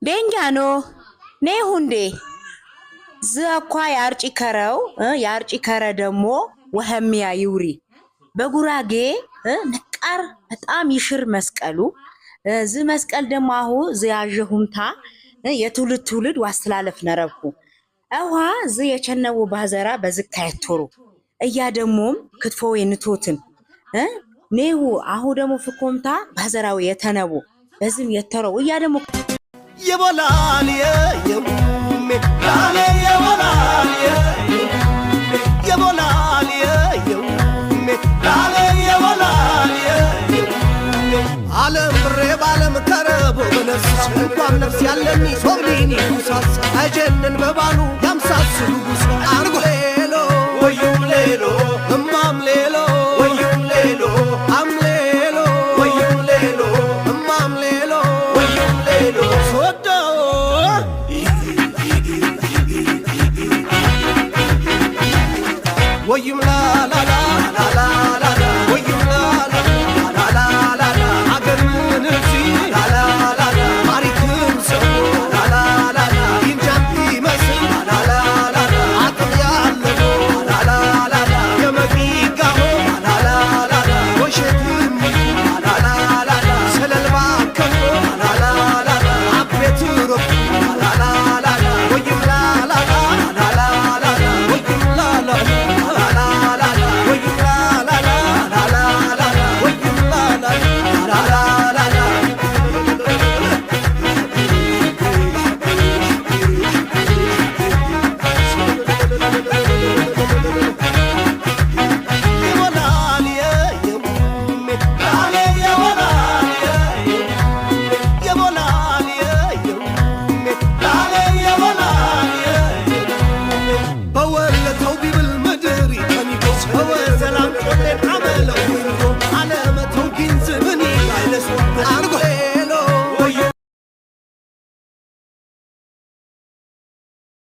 ቤንጃኖ ነሁንዴ ዘኳ ያርጪ ከረ ደግሞ ወህሚያ ይውሪ በጉራጌ ነቃር በጣም ይሽር መስቀሉ መስቀል ደግሞ አሁ ዘያጀሁምታ የትውልድ ዋስተላለፍ ነረብኩ አዋ የቸነው ባዘራ በዝካየቶሩ እያ ደሞም ክትፎ የንቶትን ነሁ አሁ ደግሞ ፍኮምታ ባዘራው የተነቡ በዝም የተረው እያ ደግሞ የቦላል የውሜ ላለ የቦላል የቦላል የውሜ ላለ የቦላል የውሜ ዓለም ብሬ ባለም ከረቦ በነሳ እንኳን ነፍስ ያለኒ ሶብሊኒ ሙሳሳ አጀነን በባሉ ያምሳስሉ ጉሳ